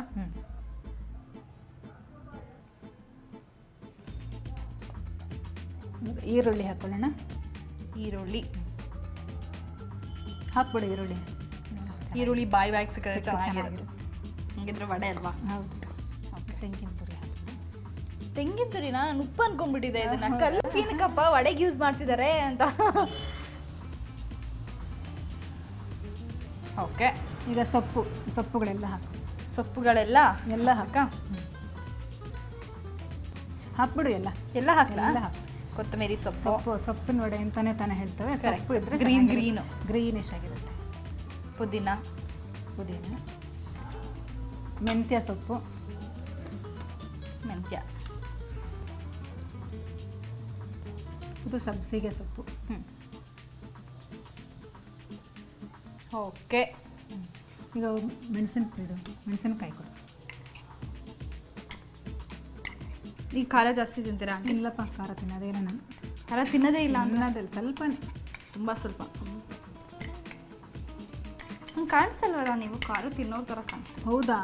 ಈರುಳ್ಳಿ ಹಾಕೊಳ್ಳೋಣ. ಈರುಳ್ಳಿ ಹಾಕ್ಬಿಡು. ಈರುಳ್ಳಿ ಬಾಯಿ ಸಿಕ್ಕರೆ ಚೆನ್ನಾಗಿರುತ್ತೆ. ಹಂಗಿದ್ರೆ ವಡೆ ಅಲ್ವಾ? ಹೌದು. ತೆಂಗಿನ ತುರಿ ಹಾಕಿ. ತೆಂಗಿನ ತುರಿನ ನಾನು ಉಪ್ಪು ಅನ್ಕೊಂಡ್ಬಿಟ್ಟಿದೆ. ಇದನ್ನ ಕಲ್ಲಕ್ಕಪ್ಪ ವಡೆಗೆ ಯೂಸ್ ಮಾಡ್ತಿದ್ದಾರೆ ಅಂತ. ಓಕೆ, ಈಗ ಸೊಪ್ಪುಗಳೆಲ್ಲ ಹಾಕು. ಸೊಪ್ಪುಗಳೆಲ್ಲ ಎಲ್ಲ ಹಾಕ. ಹಾಕ್ಬಿಡು. ಎಲ್ಲ ಹಾಕ್ಲಾ? ಎಲ್ಲ ಹಾಕು. ಕೊತ್ತಂಬರಿ ಸೊಪ್ಪು. ಸೊಪ್ಪಿನ ವಡೆ ಅಂತಾನೆ ತಾನೇ ಹೇಳ್ತೇವೆ. ಸೊಪ್ಪು ಇದ್ರೆ ಗ್ರೀನಿಶ್ ಆಗಿರುತ್ತೆ. ಪುದೀನ, ಮೆಂತ್ಯ ಸೊಪ್ಪು, ಇದು ಸಬ್ಸಿಗೆ ಸೊಪ್ಪು. ಓಕೆ, ಈಗ ಮೆಣಸಿನಕಾಯಿ ಕೊಡು. ಈ ಖಾರ ಜಾಸ್ತಿ ತಿಂತೀರಾ? ಇಲ್ಲಪ್ಪ, ಖಾರ ತಿನ್ನೋದೇ ಇಲ್ಲ ನಾನು. ಖಾರ ತಿನ್ನೋದೇ ಇಲ್ಲ? ಅನ್ನೋದಿಲ್ಲ, ಸ್ವಲ್ಪ, ತುಂಬ ಸ್ವಲ್ಪ. ಹಂಗೆ ಕಾಣಿಸಲ್ವಲ್ಲ ನೀವು? ಖಾರ ತಿನ್ನೋರ್ ಥರ ಕಾಣಿಸ್ತೀವಿ. ಹೌದಾ?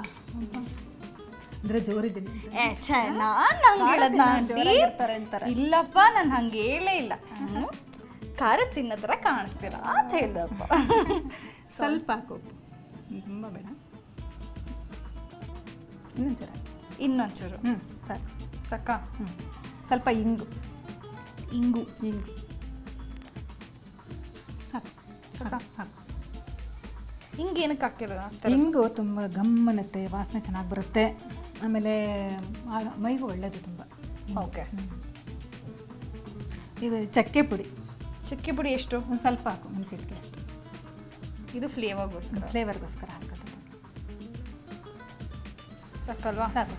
ಅಂದರೆ ಜೋರಿದ್ದೀನಿ. ಇಲ್ಲಪ್ಪ, ನಾನು ಹಂಗೆ ಹೇಳೇ ಇಲ್ಲ. ಖಾರ ತಿನ್ನೋ ಥರ ಕಾಣಿಸ್ತೀರಾ ಅಂತ ಹೇಳ್ದಪ್ಪ. ಸ್ವಲ್ಪ ಹಾಕು, ತುಂಬ ಬೇಡ. ಇನ್ನೊಂಚೂರು. ಸಾಕು. ಸಾಕ? ಸ್ವಲ್ಪ ಇಂಗು. ಸಾಕು. ಹಾಕು. ಹಿಂಗೆ ಏನಕ್ಕೆ ಹಾಕಿರೋದು? ಇಂಗು ತುಂಬ ಗಮ್ಮನತ್ತೆ, ವಾಸನೆ ಚೆನ್ನಾಗಿ ಬರುತ್ತೆ. ಆಮೇಲೆ ಮೈಗೂ ಒಳ್ಳೆಯದು ತುಂಬ. ಓಕೆ. ಈಗ ಚಕ್ಕೆ ಪುಡಿ ಎಷ್ಟು? ಒಂದು ಸ್ವಲ್ಪ ಹಾಕು, ಒಂದು ಚಿಟಿಕೆ ಅಷ್ಟು. ಇದು ಫ್ಲೇವರ್ಗೋಸ್ಕರ ಹಾಕೋದು. ಸಾಕಲ್ವಾ? ಸಾಕು.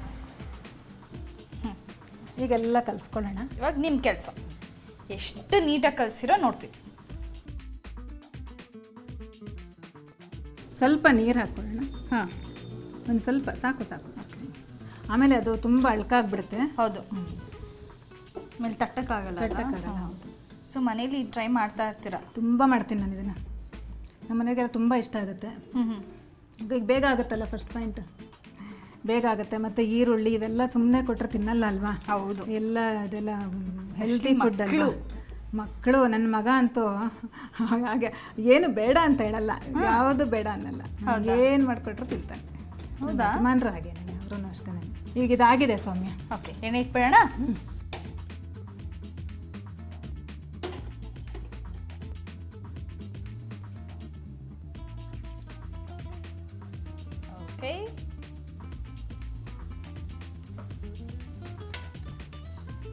ಈಗೆಲ್ಲ ಕಲಿಸ್ಕೊಳ್ಳೋಣ. ಇವಾಗ ನಿಮ್ಮ ಕೆಲಸ. ಎಷ್ಟು ನೀಟಾಗಿ ಕಲಿಸಿರೋ ನೋಡ್ತೀವಿ. ಸ್ವಲ್ಪ ನೀರು ಹಾಕ್ಕೊಳ್ಳೋಣ. ಒಂದು ಸ್ವಲ್ಪ ಸಾಕು. ಆಮೇಲೆ ಅದು ತುಂಬ ಅಳ್ಕಾಗ್ಬಿಡುತ್ತೆ. ಹೌದು, ಆಮೇಲೆ ತಟ್ಟಕ್ಕಾಗಲ್ಲ. ಹೌದು. ಸೊ ಮನೇಲಿ ಟ್ರೈ ಮಾಡ್ತಾ ಇರ್ತೀರಾ? ತುಂಬ ಮಾಡ್ತೀನಿ ನಾನು ಇದನ್ನು. ನಮ್ಮ ಮನೆಗೆಲ್ಲ ತುಂಬ ಇಷ್ಟ ಆಗುತ್ತೆ. ಈಗ ಬೇಗ ಆಗುತ್ತಲ್ಲ, ಫಸ್ಟ್ ಪಾಯಿಂಟ್ ಬೇಗ ಆಗುತ್ತೆ. ಮತ್ತು ಈರುಳ್ಳಿ ಇವೆಲ್ಲ ಸುಮ್ಮನೆ ಕೊಟ್ಟರೆ ತಿನ್ನಲ್ಲ ಅಲ್ವಾ? ಹೌದು. ಇದೆಲ್ಲ ಹೆಲ್ತಿ ಫುಡ್ ಅಲ್ವಾ? ಮಕ್ಕಳು, ನನ್ನ ಮಗ ಅಂತೂ ಹಾಗೆ ಏನು ಬೇಡ ಅಂತ ಹೇಳಲ್ಲ, ಯಾವುದು ಬೇಡ ಅನ್ನಲ್ಲ. ಏನು ಮಾಡಿಕೊಟ್ರು ತಿಂತಾನೆ. ಯಜಮಾನ್ರು ಹಾಗೇನೆ, ಅವರು ಅಷ್ಟೇ. ಈಗ ಇದಾಗಿದೆ ಸೌಮ್ಯ. ಓಕೆ, ಎಣ್ಣೆ ಇಟ್ಬಿಡೋಣ. ಓಕೆ,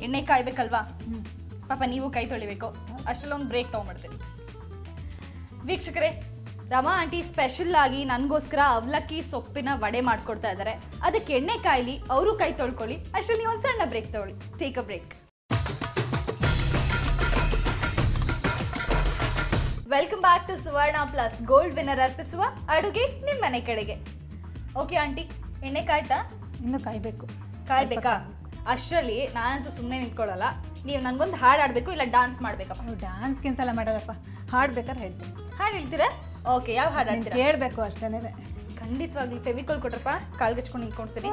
ಎಣ್ಣೆ ಕಾಯ್ಬೇಕಲ್ವಾ? ಪಾಪ ನೀವು ಕೈ ತೊಳಿಬೇಕು. ಅಷ್ಟಲ್ಲೊಂದು ಬ್ರೇಕ್ ತೊಗೊಂಡ್ಬಿಡ್ತೀನಿ. ವೀಕ್ಷಕರೇ, ರಮಾ ಆಂಟಿ ಸ್ಪೆಷಲ್ ಆಗಿ ನನಗೋಸ್ಕರ ಅವಲಕ್ಕಿ ಸೊಪ್ಪಿನ ವಡೆ ಮಾಡ್ಕೊಡ್ತಾ ಇದ್ದಾರೆ. ಅದಕ್ಕೆ ಎಣ್ಣೆ ಕಾಯ್ಲಿ, ಅವರು ಕೈ ತೊಳ್ಕೊಳ್ಳಿ. ಅಷ್ಟರಲ್ಲಿ ನೀವು ಒಂದು ಸಣ್ಣ ಬ್ರೇಕ್ ತಗೊಳ್ಳಿ. Take a break. Welcome back to Suvarna Plus Gold Winner ಅರ್ಪಿಸುವ ಅಡುಗೆ ನಿಮ್ಮ ಮನೆ ಕಡೆಗೆ. ಓಕೆ ಆಂಟಿ, ಎಣ್ಣೆ ಕಾಯ್ತಾ? ಇನ್ನೂ ಕಾಯ್ಬೇಕಾ? ಅಷ್ಟರಲ್ಲಿ ನಾನಂತೂ ಸುಮ್ಮನೆ ನಿಂತ್ಕೊಳ್ಳಲ್ಲ. ನೀವು ನನಗೊಂದು ಹಾಡು ಆಡಬೇಕು, ಇಲ್ಲ ಡಾನ್ಸ್ ಮಾಡಬೇಕಪ್ಪ. ಡಾನ್ಸ್ ಕ್ಯಾನ್ಸಲ್ ಮಾಡಲ್ಲಪ್ಪ, ಹಾಡ್ಬೇಕಾದ್ರೆ ಹೇಳ್ತೀನಿ. ಹಾಡು ಹೇಳ್ತೀರಾ? ಓಕೆ, ಯಾವ ಹಾಡು ಆಡ್ತೀರಾ? ಕೇಳಬೇಕು ಅಷ್ಟೇ. ಖಂಡಿತವಾಗ್ಲೂ ಫೆವಿಕಾಲ್ ಕೊಟ್ರಪ್ಪ, ಕಾಲ್ಗಚ್ಕೊಂಡು ನಿಂತ್ಕೊಳ್ತೀನಿ.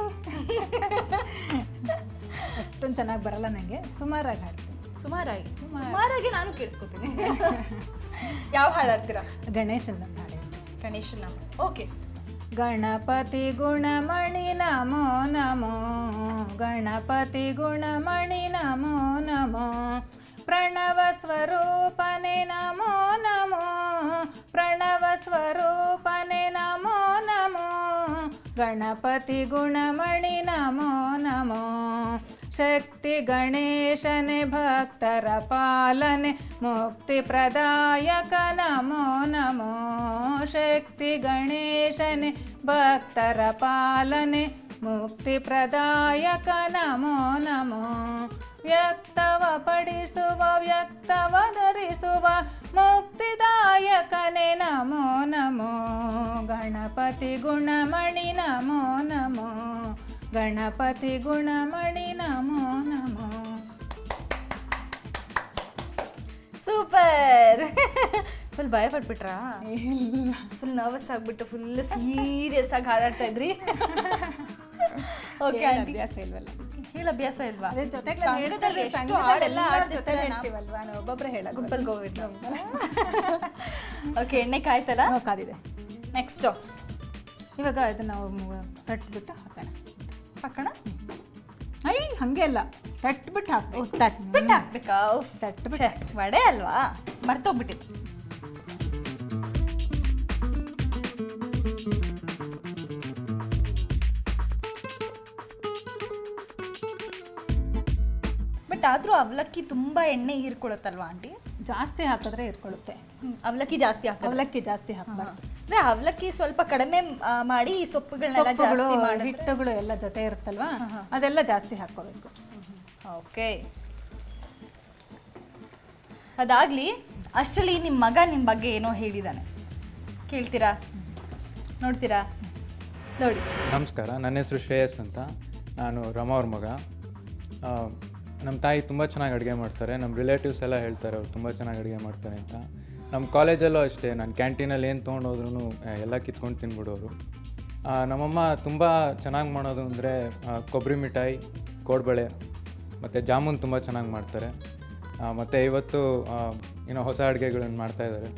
ಅಷ್ಟೊಂದು ಚೆನ್ನಾಗಿ ಬರಲ್ಲ ನನಗೆ, ಸುಮಾರಾಗಿ ಹಾಡ್ತೀನಿ. ಸುಮಾರಾಗಿ ನಾನು ಕೇಳಿಸ್ಕೊತೀನಿ. ಯಾವ ಹಾಡು ಹಾಡ್ತೀರಾ? ಗಣೇಶನ ಹಾಡು. ಗಣೇಶನ. ಓಕೆ. ಗಣಪತಿ ಗುಣಮಣಿ ನಮೋ ನಮೋ, ಗಣಪತಿ ಗುಣಮಣಿ ನಮೋ ನಮೋ, ಪ್ರಣವ ಸ್ವರೂಪನೆ ನಮೋ ನಮೋ, ಪ್ರಣವ ಸ್ವರೂಪನೆ ನಮೋ ನಮೋ, ಗಣಪತಿ ಗುಣಮಣಿ ನಮೋ ನಮೋ, ಶಕ್ತಿ ಗಣೇಶನೆ ಭಕ್ತರ ಪಾಲನೆ ಮುಕ್ತಿ ಪ್ರದಾಯಕ ನಮೋ ನಮೋ, ಶಕ್ತಿ ಗಣೇಶನೆ ಭಕ್ತರ ಪಾಲನೆ ಮುಕ್ತಿ ಪ್ರದಾಯಕ ನಮೋ ನಮೋ, ವ್ಯಕ್ತವ ಪಡಿಸುವ ವ್ಯಕ್ತವ ಧರಿಸುವ ಮುಕ್ತಿದಾಯಕನೆ ನಮೋ ನಮೋ, ಗಣಪತಿ ಗುಣಮಣಿ ನಮೋ ನಮೋ, ಗಣಪತಿ ಗುಣಮಣಿ ನಮೋ ನಮೋ. ಸೂಪರ್. ಫುಲ್ ಭಯ ಪಟ್ಬಿಟ್ರಾ? ಫುಲ್ ನರ್ವಸ್ ಆಗ್ಬಿಟ್ಟು ಫುಲ್ ಸೀರಿಯಸ್ ಆಗಿ ಹಾಡಾಡ್ತಾ ಇದ್ರಿ. ಓಕೆ. ಅಭ್ಯಾಸ ಇಲ್ವಲ್ಲ, ಹೇಳ ಅಭ್ಯಾಸ ಇಲ್ವಾ? ಒಬ್ಬೊಬ್ರೆ ಹೇಳ ಗುಂಪಲ್ ಗೋವಿಂದ. ಓಕೆ, ಎಣ್ಣೆ ಕಾಯ್ತಲ್ಲ? ಕಾದಿದೆ. ನೆಕ್ಸ್ಟ್ ಇವಾಗ ಇದು ನಾವು ತಟ್ಬಿಟ್ಟು ಹಾಕೋಣ. ಹಾಕೋಣ? ಐ ಹಂಗೆ ಅಲ್ಲ, ತಟ್ಬಿಟ್ಟು ಹಾಕ್ಬೇಕು. ತಟ್ಬಿಟ್ಟು ಹಾಕ್ಬೇಕಾ? ತಟ್ಬಿಟ್ಟು ವಡೆ ಅಲ್ವಾ, ಮರ್ತೋಗ್ಬಿಟ್ಟಿತ್ತು. ಬಟ್ ಆದ್ರೂ ಅವಲಕ್ಕಿ ತುಂಬಾ ಎಣ್ಣೆ ಹೀರ್ಕೊಳುತ್ತಲ್ವಾ ಆಂಟಿ? ಜಾಸ್ತಿ ಹಾಕಿದ್ರೆ ಇರ್ಕೊಳ್ಳುತ್ತೆ. ಅವಲಕ್ಕಿ ಜಾಸ್ತಿ ಹಾಕೋದು. ಅವಲಕ್ಕಿ ಜಾಸ್ತಿ ಹಾಕಬಾರ್ದು. ಅಂದ್ರೆ ಅವಲಕ್ಕಿ ಸ್ವಲ್ಪ ಕಡಿಮೆ ಮಾಡಿ ಸೊಪ್ಪುಗಳನ್ನೆಲ್ಲ ಜಾಸ್ತಿ ಮಾಡಿ, ಹಿಟ್ಟುಗಳು ಎಲ್ಲ ಜೊತೆ ಇರುತ್ತಲ್ವಾ, ಅದೆಲ್ಲ ಜಾಸ್ತಿ ಹಾಕೋಬೇಕು. ಓಕೆ. ಅದಾಗ್ಲಿ, ಅಷ್ಟರಲ್ಲಿ ನಿಮ್ಮ ಮಗ ನಿಮ್ಮ ಬಗ್ಗೆ ಏನೋ ಹೇಳಿದಾನೆ, ಕೇಳ್ತೀರಾ? ನೋಡ್ತೀರಾ? ನೋಡಿ. ನಮಸ್ಕಾರ, ನನ್ನ ಹೆಸರು ಶ್ರೇಯಸ್ ಅಂತ. ನಾನು ರಮಾ ಅವ್ರ ಮಗ. ನಮ್ಮ ತಾಯಿ ತುಂಬ ಚೆನ್ನಾಗಿ ಅಡುಗೆ ಮಾಡ್ತಾರೆ. ನಮ್ಮ ರಿಲೇಟಿವ್ಸ್ ಎಲ್ಲ ಹೇಳ್ತಾರೆ ಅವ್ರು ತುಂಬ ಚೆನ್ನಾಗಿ ಅಡುಗೆ ಮಾಡ್ತಾರೆ ಅಂತ. ನಮ್ಮ ಕಾಲೇಜಲ್ಲೂ ಅಷ್ಟೇ, ನಾನು ಕ್ಯಾಂಟೀನಲ್ಲಿ ಏನು ತೊಗೊಂಡೋದ್ರೂ ಎಲ್ಲ ಕಿತ್ಕೊಂಡು ತಿನ್ಬಿಡೋರು. ನಮ್ಮಮ್ಮ ತುಂಬ ಚೆನ್ನಾಗಿ ಮಾಡೋದು ಅಂದರೆ ಕೊಬ್ಬರಿ ಮಿಠಾಯಿ, ಕೋಡ್ಬಳೆ ಮತ್ತು ಜಾಮೂನ್ ತುಂಬ ಚೆನ್ನಾಗಿ ಮಾಡ್ತಾರೆ. ಮತ್ತು ಇವತ್ತು ಏನೋ ಹೊಸ ಅಡುಗೆಗಳನ್ನು ಮಾಡ್ತಾಯಿದ್ದಾರೆ.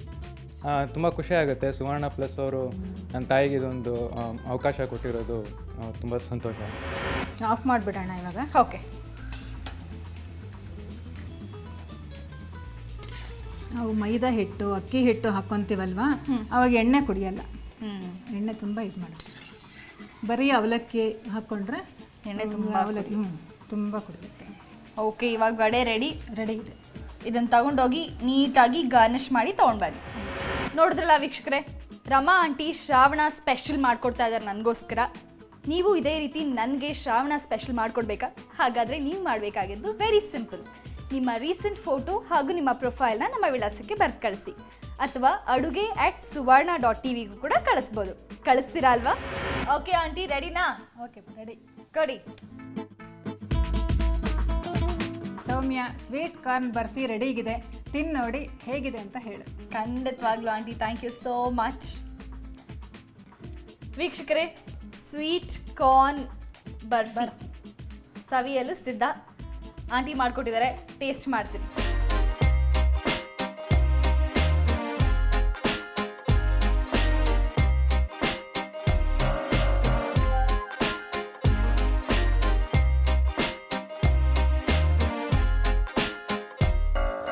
ತುಂಬ ಖುಷಿ ಆಗುತ್ತೆ. ಸುವರ್ಣ ಪ್ಲಸ್ ಅವರು ನನ್ನ ತಾಯಿಗೆ ಇದೊಂದು ಅವಕಾಶ ಕೊಟ್ಟಿರೋದು ತುಂಬ ಸಂತೋಷ. ಆಫ್ ಮಾಡಿಬಿಡೋಣ ಇವಾಗ. ಓಕೆ. ನಾವು ಮೈದಾ ಹಿಟ್ಟು, ಅಕ್ಕಿ ಹಿಟ್ಟು ಹಾಕ್ಕೊಂತೀವಲ್ವಾ, ಅವಾಗ ಎಣ್ಣೆ ಕುಡಿಯಲ್ಲ. ಎಣ್ಣೆ ತುಂಬ ಇದು ಮಾಡುತ್ತೆ. ಬರೀ ಅವಲಕ್ಕಿ ಹಾಕ್ಕೊಂಡ್ರೆ ಎಣ್ಣೆ ತುಂಬ ಅವಲಕ್ಕಿ ತುಂಬ ಕುಡಿಯುತ್ತೆ. ಓಕೆ, ಇವಾಗ ವಡೆ ರೆಡಿ ಇದೆ. ಇದನ್ನು ತಗೊಂಡೋಗಿ ನೀಟಾಗಿ ಗಾರ್ನಿಷ್ ಮಾಡಿ ತೊಗೊಂಡ್ಬನ್ನಿ. ನೋಡಿದ್ರಲ್ಲ ವೀಕ್ಷಕರೇ, ರಮಾ ಆಂಟಿ ಶ್ರಾವಣ ಸ್ಪೆಷಲ್ ಮಾಡ್ಕೊಡ್ತಾ ಇದ್ದಾರೆ ನನಗೋಸ್ಕರ. ನೀವು ಇದೇ ರೀತಿ ನನಗೆ ಶ್ರಾವಣ ಸ್ಪೆಷಲ್ ಮಾಡಿಕೊಡ್ಬೇಕಾ? ಹಾಗಾದರೆ ನೀವು ಮಾಡಬೇಕಾಗಿದ್ದು ವೆರಿ ಸಿಂಪಲ್. ನಿಮ್ಮ ರೀಸೆಂಟ್ ಫೋಟೋ ಹಾಗೂ ನಿಮ್ಮ ಪ್ರೊಫೈಲ್ನ ನಮ್ಮ ವಿಳಾಸಕ್ಕೆ ಬರ್ದು ಕಳಿಸಿ, ಅಥವಾ aduge@suvarna.tv ಕೂಡ ಕಳಿಸ್ಬೋದು. ಕಳಿಸ್ತೀರಾ ಅಲ್ವಾ? ಓಕೆ ಆಂಟಿ, ರೆಡಿನಾ? Okay, ready. ಕೊಡಿ. ಸೌಮ್ಯ, ಸ್ವೀಟ್ ಕಾರ್ನ್ ಬರ್ಫಿ ರೆಡಿಗಿದೆ. ತಿನ್ನು ನೋಡಿ ಹೇಗಿದೆ ಅಂತ ಹೇಳು. ಖಂಡಿತವಾಗ್ಲೂ aunty, thank you so much. ವೀಕ್ಷಕರೇ, ಸ್ವೀಟ್ ಕಾರ್ನ್ ಬರ್ಫಿ ಸವಿಯಲು ಸಿದ್ಧ. ಆಂಟಿ ಮಾಡಿಕೊಟ್ಟಿದ್ದಾರೆ, ಟೇಸ್ಟ್ ಮಾಡ್ತೀನಿ.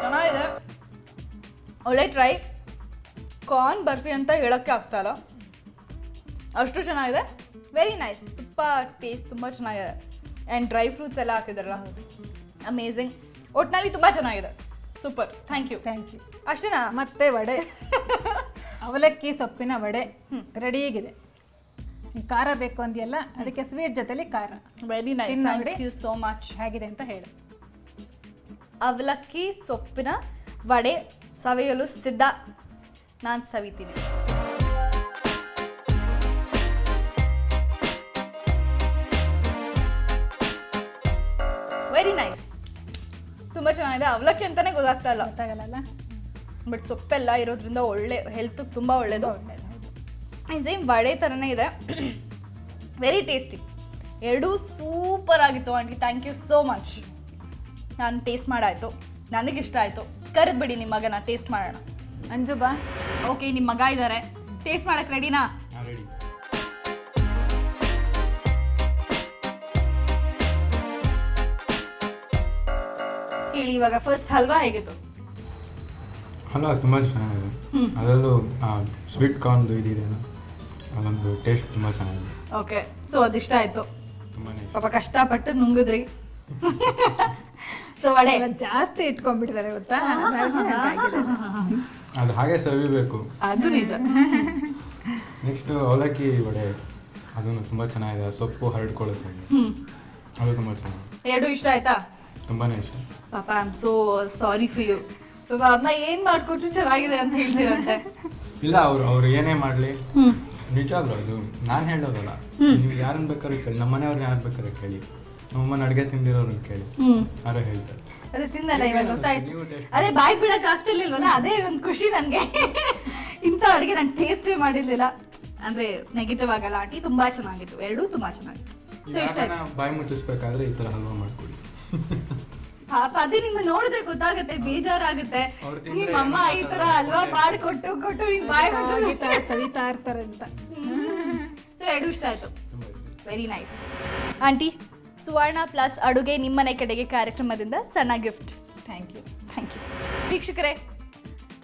ಚೆನ್ನಾಗಿದೆ, ಒಳ್ಳೆ ಟ್ರೈ. ಕಾರ್ನ್ ಬರ್ಫಿ ಅಂತ ಹೇಳೋಕ್ಕೆ ಆಗ್ತಾಯಿಲ್ಲ, ಅಷ್ಟು ಚೆನ್ನಾಗಿದೆ. Very nice. ತುಪ್ಪ ಟೇಸ್ಟ್ ತುಂಬ ಚೆನ್ನಾಗಿದೆ. ಆ್ಯಂಡ್ ಡ್ರೈ ಫ್ರೂಟ್ಸ್ ಎಲ್ಲ ಹಾಕಿದಾರಲ್ಲ, ಅಮೇಝಿಂಗ್. ಒಟ್ಟಿನಲ್ಲಿ ತುಂಬ ಚೆನ್ನಾಗಿದೆ. Super, thank you. ಅಷ್ಟೇನಾ? ಮತ್ತೆ ವಡೆ, ಅವಲಕ್ಕಿ ಸೊಪ್ಪಿನ ವಡೆ ರೆಡಿಯಾಗಿದೆ. ಖಾರ ಬೇಕು ಅಂದಿಯಲ್ಲ, ಅದಕ್ಕೆ ಸ್ವೀಟ್ ಜೊತೆಲಿ ಖಾರ. Very nice, thank you so much. ಹೇಗಿದೆ ಅಂತ ಹೇಳು. ಅವಲಕ್ಕಿ ಸೊಪ್ಪಿನ ವಡೆ ಸವಿಯಲು ಸಿದ್ಧ. ನಾನು ಸವಿತೀನಿ. ವೆರಿ ನೈಸ್, ತುಂಬ ಚೆನ್ನಾಗಿದೆ. ಅವಲಕ್ಕಿ ಅಂತಾನೆ ಗೊತ್ತಾಗಲ್ಲ, ಬಟ್ ಸೊಪ್ಪೆಲ್ಲ ಇರೋದ್ರಿಂದ ಒಳ್ಳೆ ಹೆಲ್ತ್ ತುಂಬ ಒಳ್ಳೆಯದು. ಸೇಮ್ ವಡೆ ಥರನೇ ಇದೆ. Very tasty. ಎರಡೂ ಸೂಪರ್ ಆಗಿತ್ತು aunty, thank you so much. ನಾನು ಟೇಸ್ಟ್ ಮಾಡಾಯಿತು. ನನಗಿಷ್ಟ ಆಯಿತು. ಕರೆದ್ಬಿಡಿ ನಿಮ್ಮ ಮಗನ, ಟೇಸ್ಟ್ ಮಾಡೋಣ. ಅಂಜು ಬಾ. ಓಕೆ, ನಿಮ್ಮ ಮಗ ಇದ್ದಾರೆ, ಟೇಸ್ಟ್ ಮಾಡಕ್ಕೆ ರೆಡಿನಾ? ರೆಡಿ. ಹೇಳಿ ಇವಾಗ ಫಸ್ಟ್ ಹಲ್ವಾ ಹೇಗಿತ್ತು? ಹಲ್ವಾ ತುಂಬ ಚೆನ್ನಾಗಿದೆ. ಅದರಲ್ಲೂ ಸ್ವೀಟ್ ಕಾರ್ನ್ದು ಇದಿದೆಯಲ್ಲ, ಅದೊಂದು ಟೇಸ್ಟ್ ತುಂಬ ಚೆನ್ನಾಗಿದೆ. ಓಕೆ, ಸೊ ಅದಿಷ್ಟ ಆಯಿತು. ತುಂಬಾ ಪಾಪ ಕಷ್ಟಪಟ್ಟು ನುಂಗಿದ್ರಿ. ಸೊ ವಡೆ ಜಾಸ್ತಿ ಇಟ್ಕೊಂಡ್ಬಿಟ್ಟಿದ್ದಾರೆ ಗೊತ್ತಾ, ಅದು ಹಾಗೆ ಸವಿಬೇಕು. ಅದು ನಿಜ. ನೆಕ್ಸ್ಟು ಅವಲಕ್ಕಿ ವಡೆ, ಅದನ್ನು ತುಂಬ ಚೆನ್ನಾಗಿದೆ. ಸೊಪ್ಪು ಹರಡ್ಕೊಳ್ಳುತ್ತೆ, ಅದು ತುಂಬ ಚೆನ್ನಾಗಿದೆ. ಎರಡು ಇಷ್ಟ ಆಯ್ತಾ? ತುಂಬಾ ಇಷ್ಟ. ಪಾಪ I am so sorry for you. ಪಾಪ ಅಮ್ಮ ಏನು ಮಾಡಿಕೊಟ್ರು ಚೆನ್ನಾಗಿದೆ ಅಂತ ಹೇಳ್ತೀರಂತೆ. ಇಲ್ಲ, ಅವ್ರು ಏನೇ ಮಾಡಲಿ, ನಿಜವಾಗ್ಲೂ ಅದು ನಾನು ಹೇಳೋದಲ್ಲ. ನೀವು ಯಾರನ್ನ ಬೇಕಾದ್ರೂ ಕೇಳಿ, ನಮ್ಮ ಮನೆಯವ್ರನ್ನ ಯಾರು ಬೇಕಾದ್ರೂ ಕೇಳಿ, ನಮ್ಮಮ್ಮನ ಅಡುಗೆ ತಿಂದಿರೋರನ್ನ ಕೇಳಿ, ಯಾರೋ ಹೇಳ್ತಾರೆ. ಅದೇ ತಿನ್ನಲ್ಲ ಇವಾಗ ಗೊತ್ತಾಯ್ತು. ಅದೇ ಬಾಯಿ ಬಿಡಕ್ ಆಗ್ತಿರ್ಲಿಲ್ವಲ್ಲ, ಅದೇ ಒಂದು ಖುಷಿ ನನಗೆ. ಇಂಥ ಅಡುಗೆ ನಾನು ಟೇಸ್ಟೇ ಮಾಡಿರ್ಲಿಲ್ಲ. ಅಂದ್ರೆ ನೆಗೆಟಿವ್ ಆಗಲ್ಲ ಆಂಟಿ, ತುಂಬಾ ಚೆನ್ನಾಗಿತ್ತು, ಎರಡೂ ತುಂಬಾ ಚೆನ್ನಾಗಿತ್ತು. ಸೊ ಇಷ್ಟ ಆಯ್ತು. ಬಾಯಿ ಮುಚ್ಚಿಸ್ಬೇಕಾದ್ರೆ ಈ ಥರ ಹಲ್ವಾ ಮಾಡ್ಕೊಡಿ. ಪಾಪ ಅದೇ ನಿಮ್ಮ ನೋಡಿದ್ರೆ ಗೊತ್ತಾಗುತ್ತೆ, ಬೇಜಾರಾಗುತ್ತೆ. ನಿಮ್ಮ ಅಮ್ಮ ಈ ತರ ಹಲ್ವಾ ಮಾಡಿಕೊಟ್ಟು ನಿಮ್ ಬಾಯಿ ಸವಿತಾ ಇರ್ತಾರೆ ಅಂತ. ಸೊ ಎರಡು ಇಷ್ಟ ಆಯ್ತು. Very nice. Aunty, Suvarna Plus ಅಡುಗೆ ನಿಮ್ಮನೆ ಕಡೆಗೆ ಕಾರ್ಯಕ್ರಮದಿಂದ ಸಣ್ಣ gift. Thank you. Thank you. ವೀಕ್ಷಕರೇ,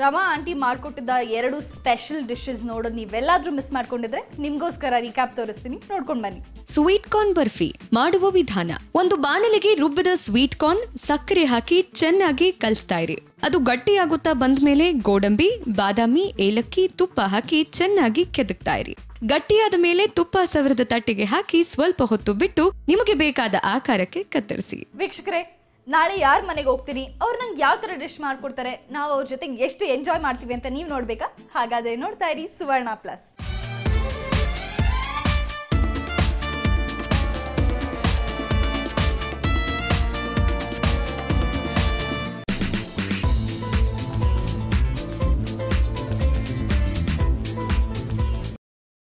ರಮಾ ಆಂಟಿ ಮಾಡಿಕೊಟ್ಟಿದ್ದ 2 ಸ್ಪೆಷಲ್ ಡಿಶಸ್ ನೋಡೋದು ನೀವೆಲ್ಲಾದ್ರೂ ಮಿಸ್ ಮಾಡ್ಕೊಂಡಿದ್ರೆ ನಿಮ್ಗೋಸ್ಕರ ರೀಕ್ಯಾಪ್ ತೋರಿಸ್ತೀನಿ, ನೋಡ್ಕೊಂಡು ಬನ್ನಿ. ಸ್ವೀಟ್ ಕಾರ್ನ್ ಬರ್ಫಿ ಮಾಡುವ ವಿಧಾನ: ಒಂದು ಬಾಣಲೆಗೆ ರುಬ್ಬಿದ ಸ್ವೀಟ್ ಕಾರ್ನ್ ಸಕ್ಕರೆ ಹಾಕಿ ಚೆನ್ನಾಗಿ ಕಲಿಸ್ತಾ ಇರಿ. ಅದು ಗಟ್ಟಿಯಾಗುತ್ತಾ ಬಂದ್ಮೇಲೆ ಗೋಡಂಬಿ, ಬಾದಾಮಿ, ಏಲಕ್ಕಿ, ತುಪ್ಪ ಹಾಕಿ ಚೆನ್ನಾಗಿ ಕೆದಕ್ತಾ ಇರಿ. ಗಟ್ಟಿಯಾದ ಮೇಲೆ ತುಪ್ಪ ಸವರದ ತಟ್ಟೆಗೆ ಹಾಕಿ ಸ್ವಲ್ಪ ಹೊತ್ತು ಬಿಟ್ಟು ನಿಮಗೆ ಬೇಕಾದ ಆಕಾರಕ್ಕೆ ಕತ್ತರಿಸಿ. ವೀಕ್ಷಕರೇ, ನಾಳೆ ಯಾರ ಮನೆಗೆ ಹೋಗ್ತೀನಿ, ಅವ್ರು ನಂಗೆ ಯಾವ ಥರ ಡಿಶ್ ಮಾಡ್ಕೊಡ್ತಾರೆ, ನಾವು ಅವ್ರ ಜೊತೆಗೆ ಎಷ್ಟು ಎಂಜಾಯ್ ಮಾಡ್ತೀವಿ ಅಂತ ನೀವು ನೋಡ್ಬೇಕಾ? ಹಾಗಾದ್ರೆ ನೋಡ್ತಾ ಇರಿ ಸುವರ್ಣ ಪ್ಲಸ್.